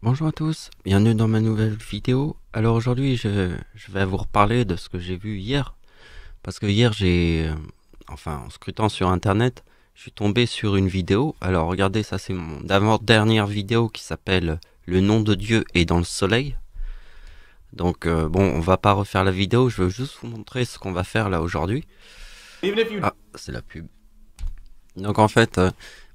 Bonjour à tous, bienvenue dans ma nouvelle vidéo. Alors aujourd'hui je vais vous reparler de ce que j'ai vu hier. Parce que hier en scrutant sur internet, je suis tombé sur une vidéo. Alors regardez, ça c'est mon avant-dernière vidéo qui s'appelle Le nom de Dieu est dans le soleil. Donc bon, on va pas refaire la vidéo, je veux juste vous montrer ce qu'on va faire là aujourd'hui. Ah, c'est la pub. Donc en fait, vous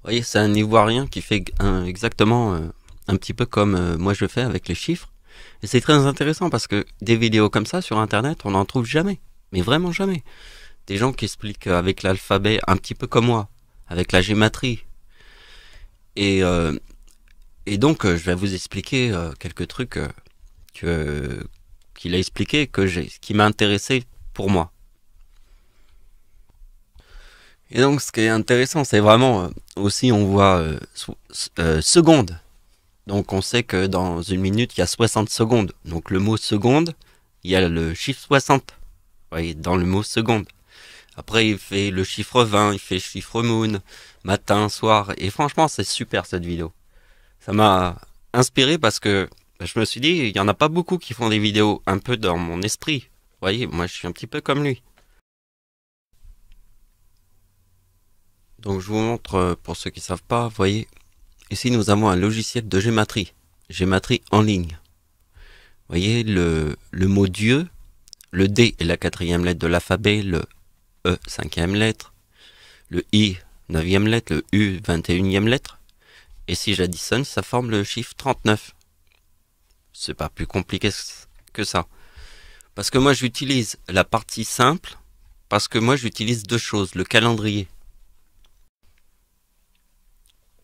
voyez, c'est un Ivoirien qui fait exactement un petit peu comme moi je fais avec les chiffres. Et c'est très intéressant parce que des vidéos comme ça sur internet, on n'en trouve jamais. Mais vraiment jamais. Des gens qui expliquent avec l'alphabet un petit peu comme moi, avec la gématrie. Et, euh, et donc, je vais vous expliquer quelques trucs que qu'il a expliqué qui m'a intéressé pour moi. Et donc, ce qui est intéressant, c'est vraiment aussi, on voit seconde. Donc, on sait que dans une minute, il y a 60 secondes. Donc, le mot seconde, il y a le chiffre 60. Vous voyez, dans le mot seconde. Après, il fait le chiffre 20, il fait le chiffre moon, matin, soir. Et franchement, c'est super cette vidéo. Ça m'a inspiré parce que je me suis dit, il y en a pas beaucoup qui font des vidéos un peu dans mon esprit. Vous voyez, moi je suis un petit peu comme lui. Donc je vous montre, pour ceux qui savent pas, vous voyez, ici nous avons un logiciel de gématrie. Gématrie en ligne. Vous voyez, le mot Dieu, le D est la quatrième lettre de l'alphabet, le E, cinquième lettre, le I, neuvième lettre, le U, 21e lettre. Et si j'additionne, ça forme le chiffre 39. C'est pas plus compliqué que ça. Parce que moi, j'utilise la partie simple, parce que moi, j'utilise deux choses. Le calendrier.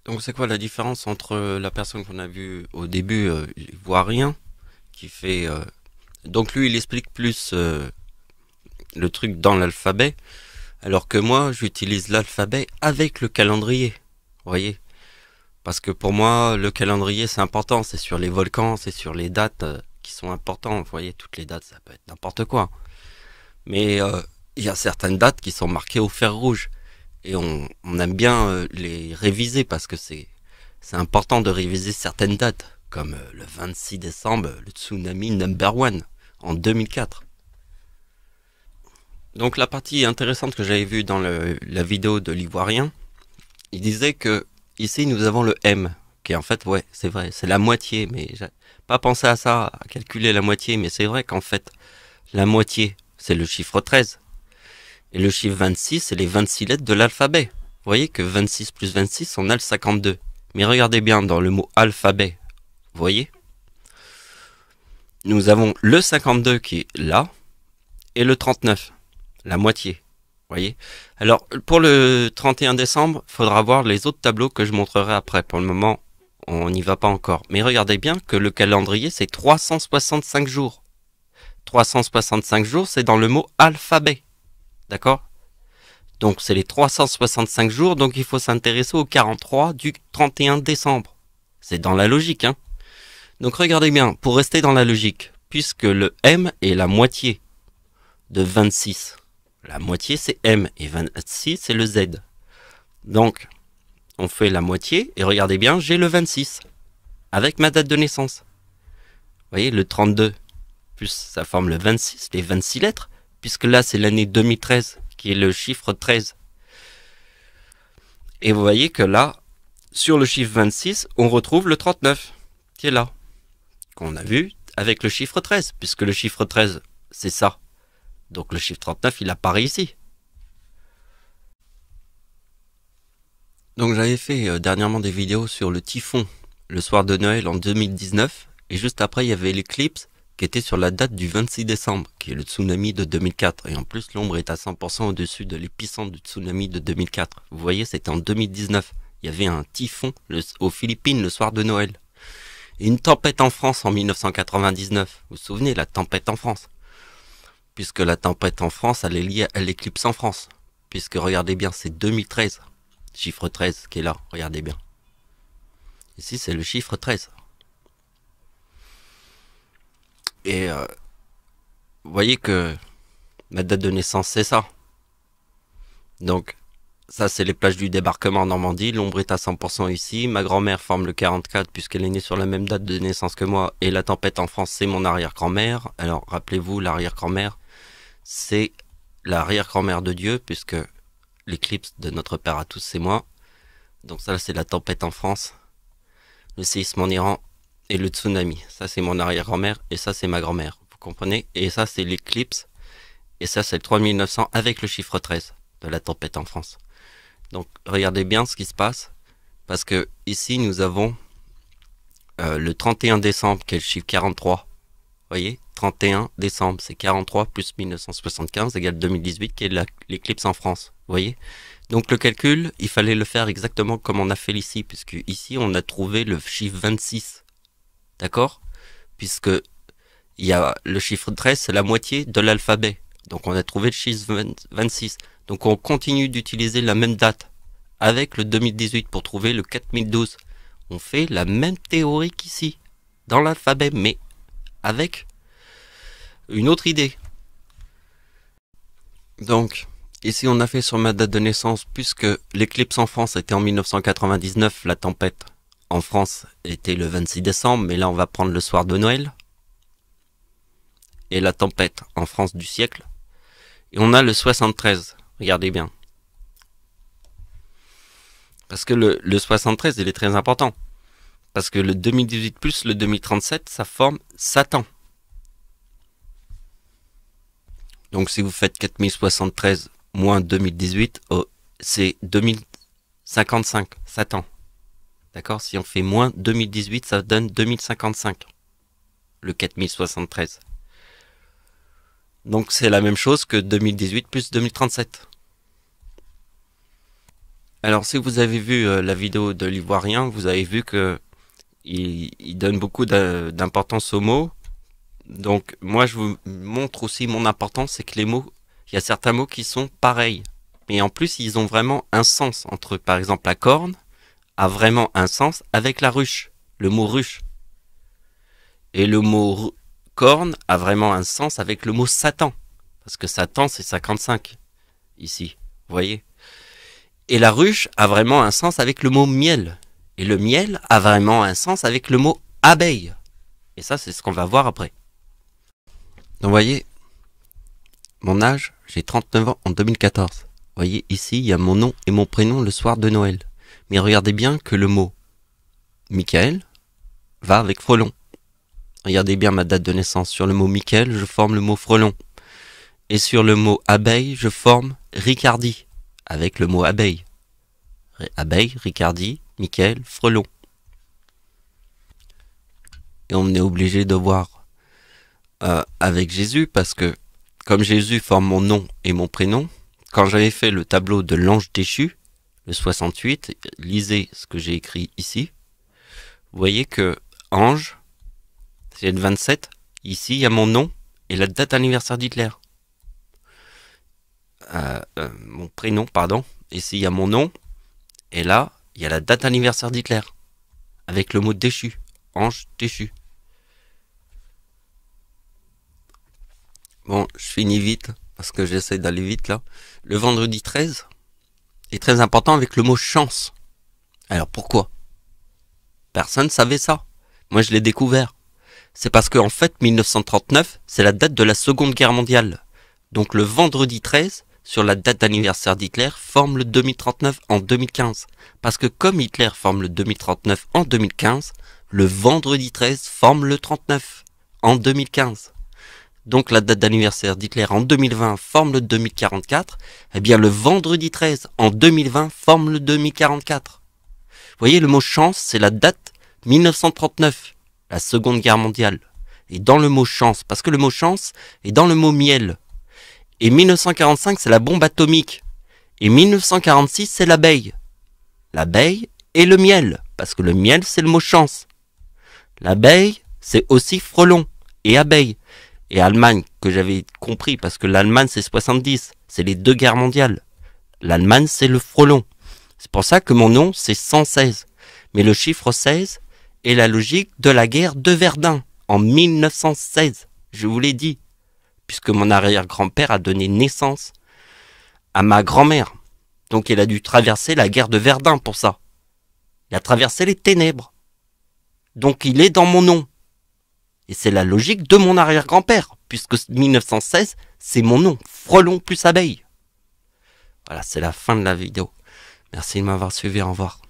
Donc, c'est quoi la différence entre la personne qu'on a vue au début, ivoirien, qui fait... donc, lui, il explique plus le truc dans l'alphabet, alors que moi, j'utilise l'alphabet avec le calendrier. Vous voyez? Parce que pour moi, le calendrier, c'est important. C'est sur les volcans, c'est sur les dates qui sont importantes. Vous voyez, toutes les dates, ça peut être n'importe quoi. Mais il y a certaines dates qui sont marquées au fer rouge. Et on aime bien les réviser parce que c'est important de réviser certaines dates. Comme le 26 décembre, le tsunami number one en 2004. Donc la partie intéressante que j'avais vue dans la vidéo de l'Ivoirien, il disait que ici nous avons le M, qui en fait, ouais, c'est vrai, c'est la moitié, mais j'ai pas pensé à ça, à calculer la moitié, mais c'est vrai qu'en fait, la moitié, c'est le chiffre 13. Et le chiffre 26, c'est les 26 lettres de l'alphabet. Vous voyez que 26 plus 26, on a le 52. Mais regardez bien dans le mot alphabet, vous voyez, nous avons le 52 qui est là, et le 39, la moitié. Vous voyez. Alors, pour le 31 décembre, il faudra voir les autres tableaux que je montrerai après. Pour le moment, on n'y va pas encore. Mais regardez bien que le calendrier, c'est 365 jours. 365 jours, c'est dans le mot alphabet. D'accord? Donc, c'est les 365 jours, donc il faut s'intéresser au 43 du 31 décembre. C'est dans la logique, hein? Donc, regardez bien, pour rester dans la logique, puisque le M est la moitié de 26. La moitié, c'est M, et 26, c'est le Z. Donc, on fait la moitié, et regardez bien, j'ai le 26, avec ma date de naissance. Vous voyez, le 32, plus ça forme le 26, les 26 lettres, puisque là, c'est l'année 2013, qui est le chiffre 13. Et vous voyez que là, sur le chiffre 26, on retrouve le 39, qui est là, qu'on a vu avec le chiffre 13, puisque le chiffre 13, c'est ça. Donc le chiffre 39, il apparaît ici. Donc j'avais fait dernièrement des vidéos sur le typhon, le soir de Noël en 2019, et juste après, il y avait l'éclipse qui était sur la date du 26 décembre, qui est le tsunami de 2004. Et en plus, l'ombre est à 100% au-dessus de l'épicentre du tsunami de 2004. Vous voyez, c'était en 2019. Il y avait un typhon aux Philippines le soir de Noël. Et une tempête en France en 1999. Vous vous souvenez, la tempête en France? Puisque la tempête en France, elle est liée à l'éclipse en France. Puisque, regardez bien, c'est 2013. Chiffre 13 qui est là, regardez bien. Ici, c'est le chiffre 13. Et vous voyez que ma date de naissance, c'est ça. Donc, Ça, c'est les plages du débarquement en Normandie. L'ombre est à 100% ici. Ma grand-mère forme le 44 puisqu'elle est née sur la même date de naissance que moi. Et la tempête en France, c'est mon arrière-grand-mère. Alors, rappelez-vous, l'arrière-grand-mère, c'est l'arrière-grand-mère de Dieu puisque l'éclipse de notre Père à tous, c'est moi. Donc ça, c'est la tempête en France. Le séisme en Iran et le tsunami. Ça, c'est mon arrière-grand-mère et ça, c'est ma grand-mère. Vous comprenez? Et ça, c'est l'éclipse. Et ça, c'est le 3900 avec le chiffre 13 de la tempête en France. Donc regardez bien ce qui se passe, parce que ici nous avons le 31 décembre qui est le chiffre 43. Vous voyez, 31 décembre, c'est 43 plus 1975 égale 2018 qui est l'éclipse en France. Vous voyez? Donc le calcul, il fallait le faire exactement comme on a fait ici, puisque ici on a trouvé le chiffre 26. D'accord? Puisque il y a le chiffre 13, c'est la moitié de l'alphabet. Donc on a trouvé le chiffre 26. Donc on continue d'utiliser la même date avec le 2018 pour trouver le 4012. On fait la même théorie qu'ici, dans l'alphabet, mais avec une autre idée. Donc, ici on a fait sur ma date de naissance, puisque l'éclipse en France était en 1999, la tempête en France était le 26 décembre, mais là on va prendre le soir de Noël. Et la tempête en France du siècle. Et on a le 73. Regardez bien. Parce que le 73, il est très important. Parce que le 2018 plus le 2037, ça forme Satan. Donc si vous faites 4073 moins 2018, c'est 2055, Satan. D'accord? Si on fait moins 2018, ça donne 2055. Le 4073. Donc c'est la même chose que 2018 plus 2037. Alors si vous avez vu la vidéo de l'Ivoirien, vous avez vu que il donne beaucoup d'importance aux mots. Donc moi je vous montre aussi mon importance, c'est que les mots, il y a certains mots qui sont pareils. Mais en plus ils ont vraiment un sens entre eux. Par exemple la corne a vraiment un sens avec la ruche, le mot ruche. Et le mot corne a vraiment un sens avec le mot Satan. Parce que Satan, c'est 55, ici, vous voyez. Et la ruche a vraiment un sens avec le mot miel. Et le miel a vraiment un sens avec le mot abeille. Et ça, c'est ce qu'on va voir après. Donc, vous voyez, mon âge, j'ai 39 ans en 2014. Vous voyez, ici, il y a mon nom et mon prénom le soir de Noël. Mais regardez bien que le mot Michael va avec frelon. Regardez bien ma date de naissance. Sur le mot Michael, je forme le mot frelon. Et sur le mot abeille, je forme Ricardi, avec le mot abeille. Abeille, Ricardi, Michael, frelon. Et on est obligé de voir avec Jésus, parce que comme Jésus forme mon nom et mon prénom, quand j'avais fait le tableau de l'ange déchu, le 68, lisez ce que j'ai écrit ici, vous voyez que ange, c'est le 27. Ici, il y a mon nom et la date d'anniversaire d'Hitler. Mon prénom, pardon. Ici, il y a mon nom. Et là, il y a la date d'anniversaire d'Hitler. Avec le mot déchu. Ange déchu. Bon, je finis vite. Parce que j'essaie d'aller vite là. Le vendredi 13 est très important avec le mot chance. Alors pourquoi? Personne ne savait ça. Moi, je l'ai découvert. C'est parce qu'en fait, 1939, c'est la date de la Seconde Guerre mondiale. Donc le vendredi 13, sur la date d'anniversaire d'Hitler, forme le 2039 en 2015. Parce que comme Hitler forme le 2039 en 2015, le vendredi 13 forme le 39 en 2015. Donc la date d'anniversaire d'Hitler en 2020 forme le 2044. Eh bien le vendredi 13 en 2020 forme le 2044. Vous voyez, le mot chance, c'est la date 1939. La Seconde Guerre mondiale. Et dans le mot chance, parce que le mot chance est dans le mot miel. Et 1945, c'est la bombe atomique. Et 1946, c'est l'abeille. L'abeille et le miel, parce que le miel, c'est le mot chance. L'abeille, c'est aussi frelon et abeille. Et Allemagne, que j'avais compris, parce que l'Allemagne, c'est 70. C'est les deux guerres mondiales. L'Allemagne, c'est le frelon. C'est pour ça que mon nom, c'est 116. Mais le chiffre 16... et la logique de la guerre de Verdun, en 1916, je vous l'ai dit, puisque mon arrière-grand-père a donné naissance à ma grand-mère. Donc il a dû traverser la guerre de Verdun pour ça. Il a traversé les ténèbres. Donc il est dans mon nom. Et c'est la logique de mon arrière-grand-père, puisque 1916, c'est mon nom, Frelon plus abeille. Voilà, c'est la fin de la vidéo. Merci de m'avoir suivi, au revoir.